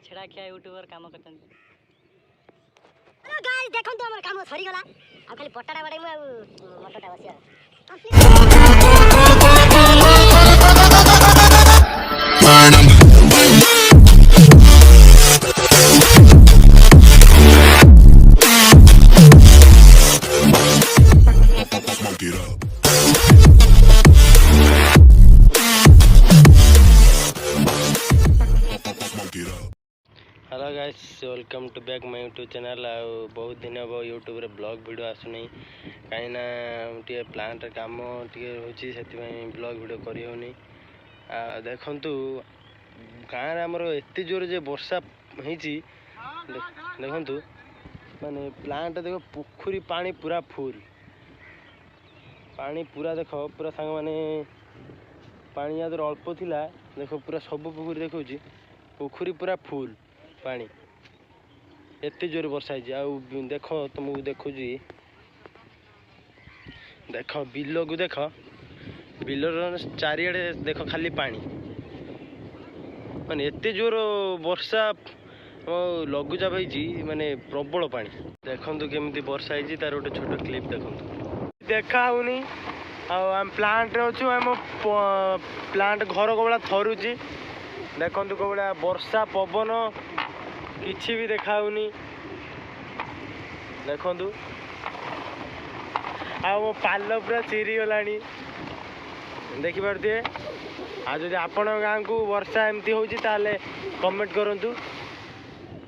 छेड़ा खिया यूट्यूबर काम करते हेलो गाइस देखंतु हमर काम सरी गला आ खाली पटाटा बाडे मु मोटरटा बसिया hello guys welcome to back my YouTube channel. बहुत दिन हम यूट्यूब रे ब्लॉग वीडियो आसुनी कहीं प्लांट काम होची ब्लॉग वीडियो करी होनी। देखंतु गाँव आमर एत जोर जे वर्षा होईची देखंतु माने प्लांट देखो पोखरी पानी पूरा फुल पानी पूरा देख पूरा सांग माने पानी या अल्प थिला देखो पूरा सब पोखरी देखौची पोखरी पूरा फुल पानी एत जोर वर्षा है। देख तुमको देखुची देख बिल को देख बिलर चारिआडे देख खाली पानी माने एत जोर वर्षा लघुचाप होती माने प्रबल पानी देखु केमी वर्षा है तार गोटे छोट क्लिप देखु देखा होनी आम प्लांट अच्छु आम प्लांट घर कौड़ा थरुची देखु कौड़ा वर्षा पवन किसी भी देखाऊनी देखु आ मो पाल पूरा चिरी गला देखिपे आज आपण गाँव को वर्षा एमती हो कमेंट करूँ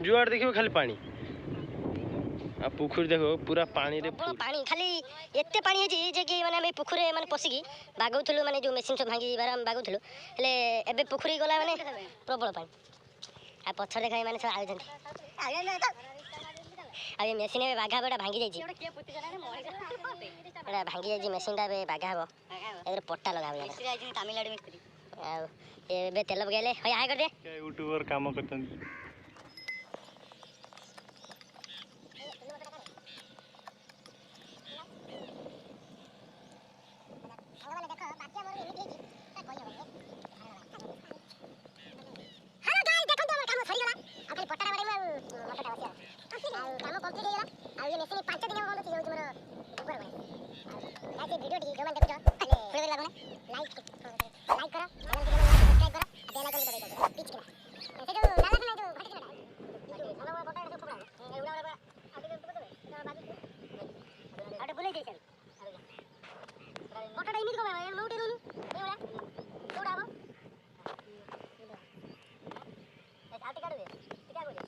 जुआड़ देखिए खाली पानी आ पुखरी देखो पूरा पानी रे पानी खाली एते पानी है जे कि माने हम पुखरे माने पसिकी बागौथलु माने जो मेसिन सब भांगी बार हम बागौथलु हेले एबे पुखरी गला माने प्रबल पानी आ पछर देखा माने सब आउजंती आ ये मेसिन में बाघा बेटा भांगी जाई एटा भांगी जाई मेसिन टा बे बाघा हबो एकर पट्टा लगा हबो मिस्त्री आइ तमिलनाडु मिस्त्री आ एबे तेल बगैले होय आय कर दे यूट्यूबर काम करते वीडियो टी जो मन देखो थोड़े देर लागो लाइक करो चैनल के सब्सक्राइब करो बेल आइकन दबाई दो पिच के ऐसे जो डाला ना जो घाटी चला साला वो फोटो ऐसे फुकड़ा ए उड़ा उड़ा आगे तो देबे बाजू आटे बोले दे चल फोटो इमित को मैं नोट दे दूं ए उड़ा उड़ाबो ए आटे काट दे क्या बोले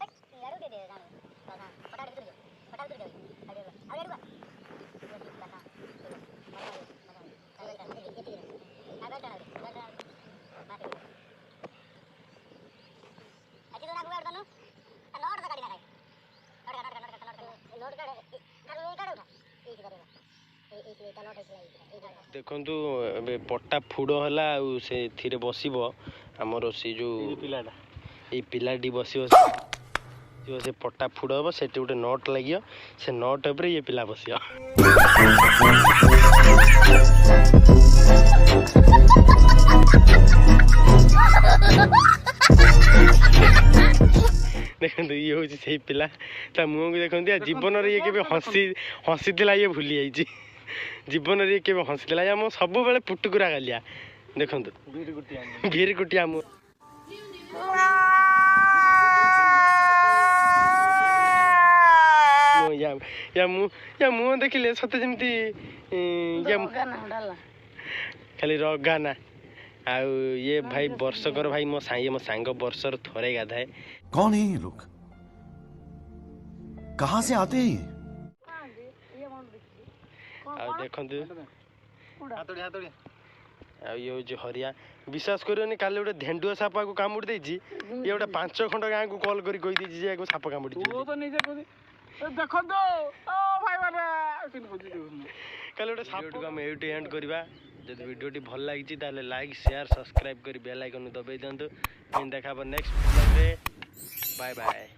तक यारू दे जानो बाबा फटाफट दे फटाफट दे आगे आगे रुक देखु पट्टा फुड़ है से बसब आमर से जो पिलाटी बस से पट्टा फुड़ हम से गोटे नट लगे से नट उपर ये पिला बस देखो ये हूँ से पिला मुँह को देखते जीवन ये के हसी ये भूली जाइए जीवन ये के हसी सब बेले पुटुकुरा गालिया देखु भीर गुटिया मुँह देखिले सत जमी खाली रगाना आ ये भाई वर्षकर भाई मो सांग वर्षर थोड़े गाधाए। कौन है ये लोग कहाँ से आते हैं देखु ये हूँ हरिया विश्वास करनी काली गोटे धेंडुआ सापा को कामुड़ दे ये गोटे 5 खंड गाँव को कल कर साप कामुड़ी काली गोटे साप को आम ये एंड करवा जब वीडियो भल लगी लाइक शेयर सब्सक्राइब कर बेल आइकन दबाई दिंतु देखा नेक्स्ट बाय बाय।